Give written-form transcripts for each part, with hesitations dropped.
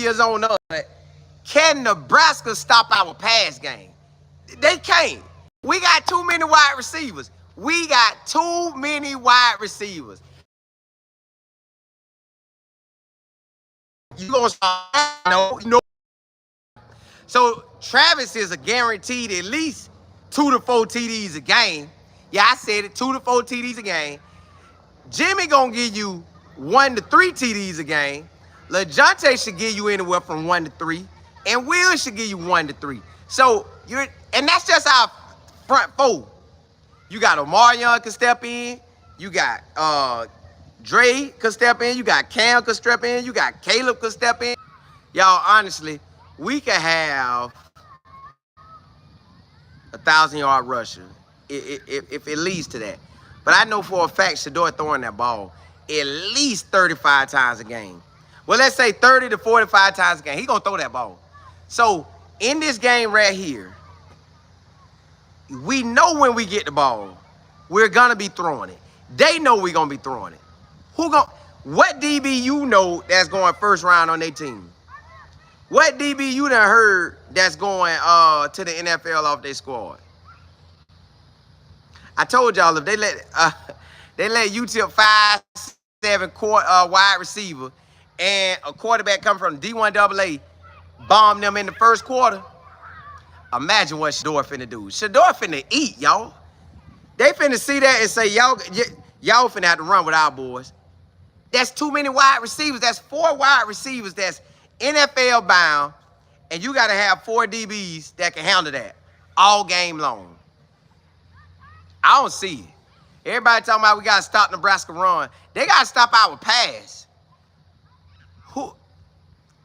is on us. Can Nebraska stop our pass game? They can't. We got too many wide receivers. We got too many wide receivers. You gonna start? No. So Travis is a guaranteed at least 2 to 4 TDs a game. Yeah, I said it, 2 to 4 TDs a game. Jimmy gonna give you 1 to 3 TDs a game. LaJohntay should give you anywhere from 1 to 3, and Will should give you 1 to 3. So and that's just our front four. You got Omarion can step in. You got Dre could step in. You got Cam could step in. You got Caleb could step in. Y'all, honestly, we could have 1,000-yard rusher if it leads to that. But I know for a fact Shedeur throwing that ball at least 35 times a game. Well, let's say 30 to 45 times a game. He gonna throw that ball. So in this game right here, we know when we get the ball, we're gonna be throwing it. They know we're gonna be throwing it. What DB you know that's going first round on their team? What DB you done heard that's going to the NFL off their squad? I told y'all if they let you tip 5'7" wide receiver and a quarterback come from D1 AA bomb them in the first quarter, imagine what Shedeur finna do. Shedeur finna eat, y'all. They finna see that and say, y'all finna have to run with our boys. That's too many wide receivers. That's 4 wide receivers that's NFL bound, and you got to have 4 DBs that can handle that all game long. I don't see it. Everybody talking about we got to stop Nebraska run. They got to stop our pass.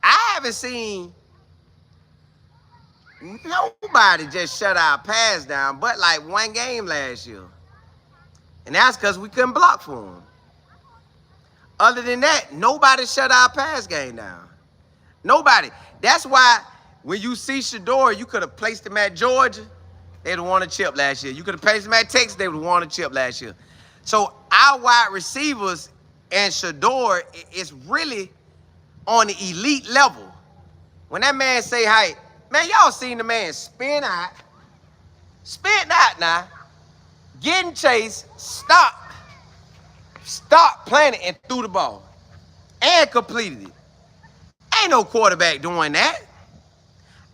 I haven't seen nobody just shut our pass down but like 1 game last year. And that's because we couldn't block for them. Other than that, nobody shut our pass game down. Nobody. That's why when you see Shadeur, you could have placed him at Georgia, they'd have won a chip last year. You could have placed him at Texas, they would have won a chip last year. So our wide receivers and Shadeur is really on the elite level. When that man say height, man, y'all seen the man spin out now, getting chased, stop playing it and threw the ball and completed it. Ain't no quarterback doing that.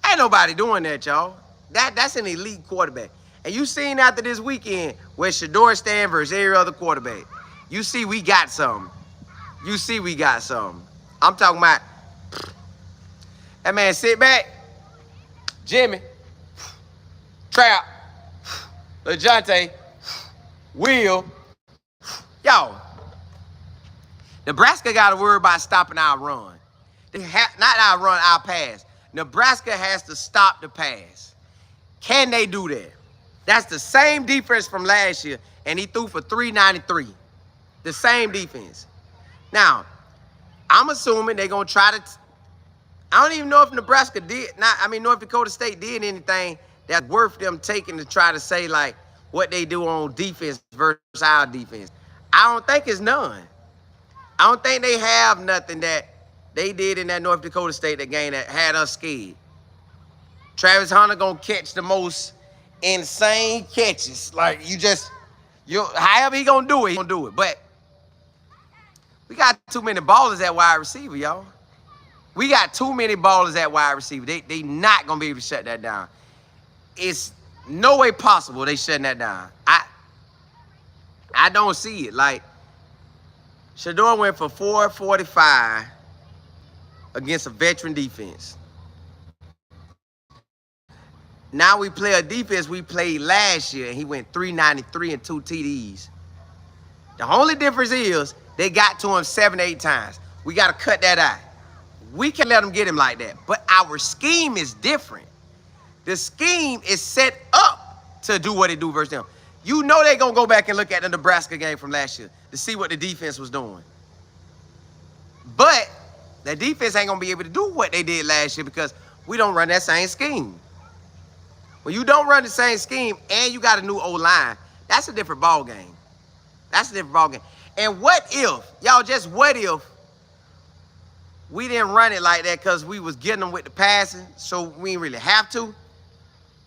Ain't nobody doing that, y'all. That's an elite quarterback. And you seen after this weekend where Shedeur stand versus every other quarterback. You see we got something. You see we got something. I'm talking about that man sit back, Jimmy, Trap, LaJohntay, Will. Y'all, Nebraska got to worry about stopping our run. Not our run, our pass. Nebraska has to stop the pass. Can they do that? That's the same defense from last year, and he threw for 393. The same defense. Now, I'm assuming they're going to try to... I don't even know if Nebraska North Dakota State did anything that's worth them taking to try to say, like, what they do on defense versus our defense. I don't think it's none. I don't think they have nothing that they did in that North Dakota State game that had us scared. Travis Hunter gonna catch the most insane catches. Like however he gonna do it, he gonna do it. But we got too many ballers at wide receiver, y'all. We got too many ballers at wide receiver. They not gonna be able to shut that down. It's no way possible they shutting that down. I don't see it. Like, Shedeur went for 445 against a veteran defense. Now we play a defense we played last year, and he went 393 and 2 TDs. The only difference is they got to him 7 to 8 times. We got to cut that out. We can't let them get him like that. But our scheme is different. The scheme is set up to do what it do versus them. You know they're going to go back and look at the Nebraska game from last year to see what the defense was doing. But the defense ain't going to be able to do what they did last year because we don't run that same scheme. When you don't run the same scheme and you got a new O-line, that's a different ball game. That's a different ball game. And what if, y'all, just what we didn't run it like that because we was getting them with the passing, so we didn't really have to.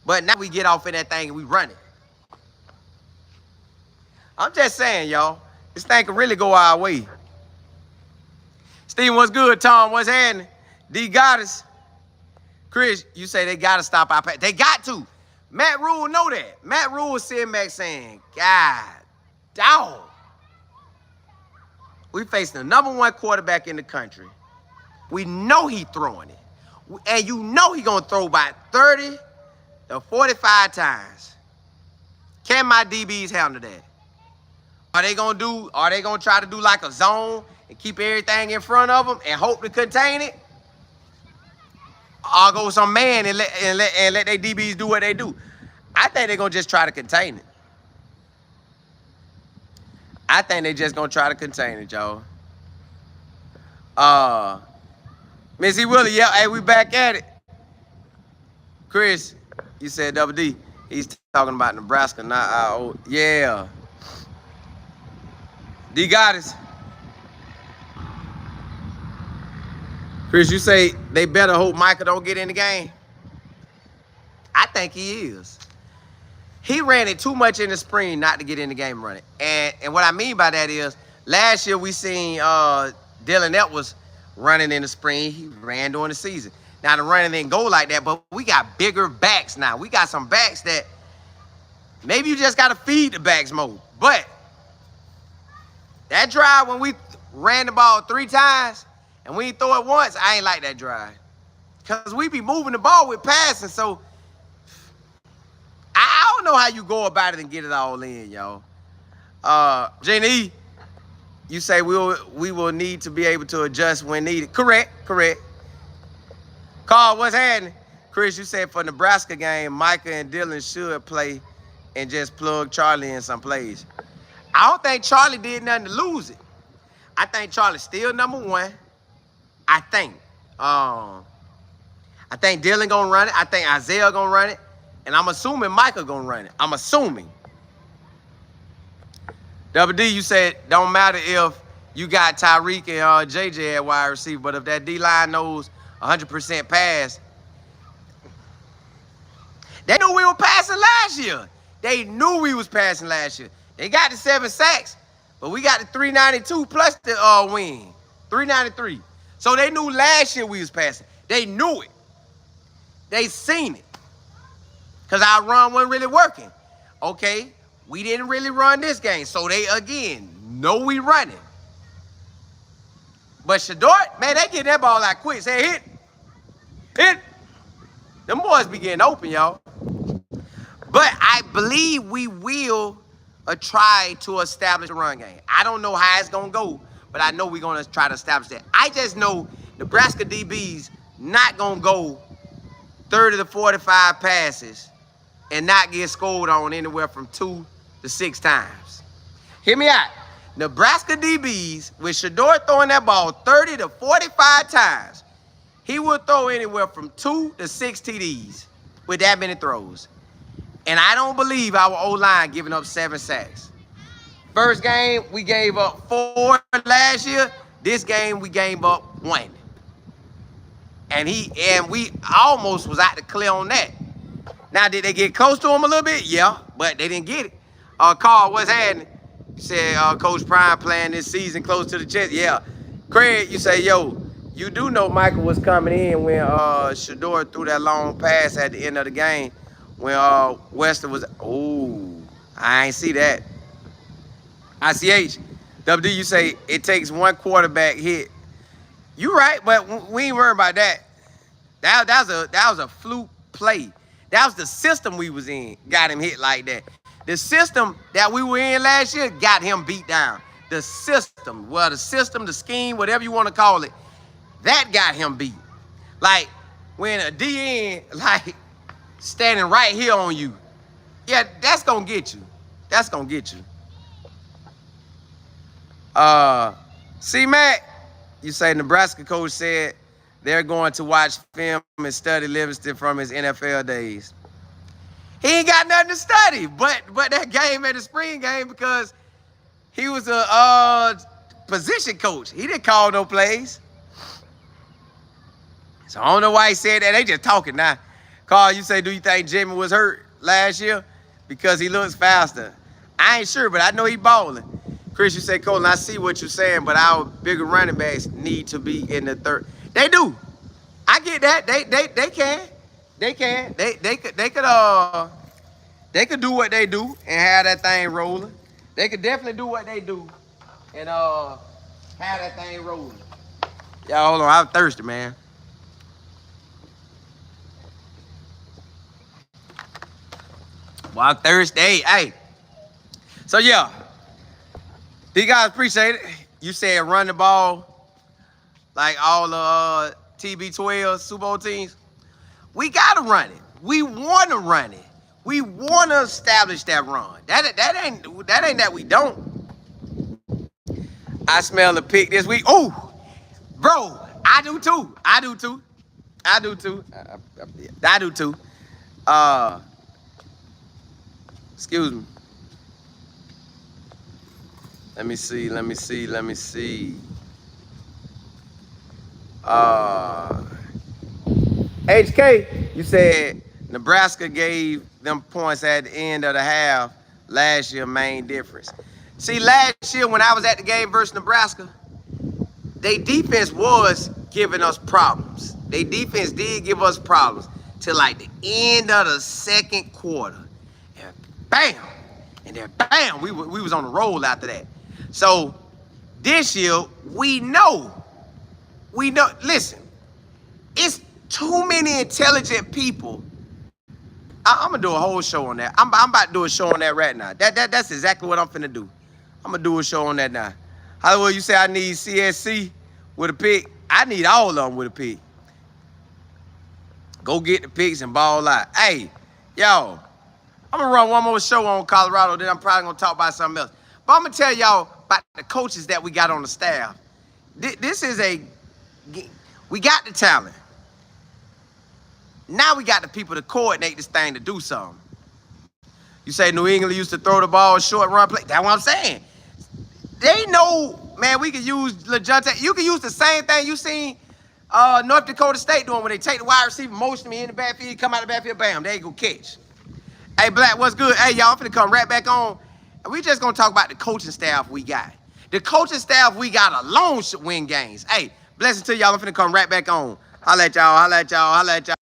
But now we get off in that thing and we run it. I'm just saying, y'all, this thing can really go our way. Steve, what's good? Tom, what's happening? D Goddess. Chris, you say they got to stop our pass. They got to. Matt Rule know that. Matt Rule was sitting back saying, God, dog. We facing the #1 quarterback in the country. We know he throwing it. And you know he going to throw about 30 to 45 times. Can my DBs handle that? Are they going to try to do like a zone and keep everything in front of them and hope to contain it? Or go some man and let their DBs do what they do? I think they're going to just try to contain it. I think they just going to try to contain it, y'all. Missy Willie, yeah, hey, we back at it. Chris, you said Double D. He's talking about Nebraska, not our old. Yeah. D Goddess. Chris, you say they better hope Micah don't get in the game. I think he is. He ran it too much in the spring not to get in the game running. And what I mean by that is, last year we seen Dylan Edwards running in the spring. He ran during the season. Now the running didn't go like that, but we got bigger backs now. We got some backs that maybe you just got to feed the backs more. But that drive when we ran the ball 3 times and we didn't throw it once, I ain't like that drive. Because we be moving the ball with passing, so I don't know how you go about it and get it all in, y'all. Jenny, you say we will need to be able to adjust when needed. Correct. Carl, what's happening? Chris, you said for Nebraska game, Micah and Dylan should play and just plug Charlie in some plays. I don't think Charlie did nothing to lose it. I think Charlie's still #1. I think. I think Dylan gonna run it. I think Isaiah gonna run it. And I'm assuming Micah gonna run it. I'm assuming. Double D, you said don't matter if you got Tyreek and JJ at wide receiver, but if that D-line knows 100% pass, they knew we were passing last year. They knew we was passing last year. They got the 7 sacks, but we got the 392 plus the win. 393. So they knew last year we was passing. They knew it. They seen it. Because our run wasn't really working. Okay, we didn't really run this game. So they, again, know we running. But Shedeur, man, they get that ball out quick. Say, hit. Them boys be getting open, y'all. But I believe we will try to establish a run game. I don't know how it's going to go, but I know we're going to try to establish that. I just know Nebraska DBs not going to go 30 to 45 passes and not get scored on anywhere from 2 to 6 times. Hear me out. Nebraska DBs, with Shadeur throwing that ball 30 to 45 times, he will throw anywhere from 2 to 6 TDs with that many throws. And I don't believe our O-line giving up 7 sacks. First game, we gave up 4 last year. This game, we gave up 1. And we almost was out to clear on that. Now, did they get close to him a little bit? Yeah, but they didn't get it. Carl, what's happening? You said Coach Prime playing this season close to the chest. Yeah. Craig, you say, yo, you do know Michael was coming in when Shadeur threw that long pass at the end of the game when Wester was, I ain't see that. ICH, WD, you say it takes 1 quarterback hit. You right, but we ain't worried about that. That was a fluke play. That was the system we was in, got him hit like that. The system that we were in last year got him beat down. The system, the scheme, whatever you want to call it, that got him beat. Like when a DN, like standing right here on you, yeah, that's gonna get you. That's gonna get you. C-Mac, you say Nebraska coach said they're going to watch film and study Livingston from his NFL days. He ain't got nothing to study, but that game at the spring game because he was a position coach. He didn't call no plays. So I don't know why he said that. They just talking now. Carl, you say, do you think Jimmy was hurt last year? Because he looks faster. I ain't sure, but I know he balling. Chris, you say, Colin, I see what you're saying, but our bigger running backs need to be in the third. They do. I get that. They can. They can. They could do what they do and have that thing rolling. They could definitely do what they do and have that thing rolling. Y'all, hold on. I'm thirsty, man. Well, I'm thirsty. Hey. So, yeah. You guys appreciate it. You said run the ball like all the TB12 Super Bowl teams. We got to run it. We want to run it. We want to establish that run. That ain't that we don't. I smell a pick this week. Oh, bro, I do too. I do too. Excuse me. Let me see. HK, you said Nebraska gave them points at the end of the half last year, main difference. See, last year when I was at the game versus Nebraska, their defense was giving us problems. Their defense did give us problems till like the end of the second quarter. And bam! And then bam! We was on the roll after that. So this year, we know, listen, it's too many intelligent people. I'm gonna do a whole show on that. I'm about to do a show on that right now. That's exactly what I'm finna do. I'm gonna do a show on that now. Hollywood, you say I need CSC with a pick. I need all of them with a pick. Go get the picks and ball out. Hey, y'all, I'm gonna run one more show on Colorado, then I'm probably gonna talk about something else. But I'm gonna tell y'all about the coaches that we got on the staff. We got the talent. Now we got the people to coordinate this thing to do something. You say New England used to throw the ball, short run play. That's what I'm saying. They know, man, we can use LeJohn. You can use the same thing you seen North Dakota State doing when they take the wide receiver, motion me in the backfield, come out of the backfield, bam, there you go catch. Hey, Black, what's good? Hey, y'all, I'm finna come right back on. And we just gonna talk about the coaching staff we got. The coaching staff we got alone should win games. Hey, blessings to y'all. I'm finna come right back on. Holla at y'all.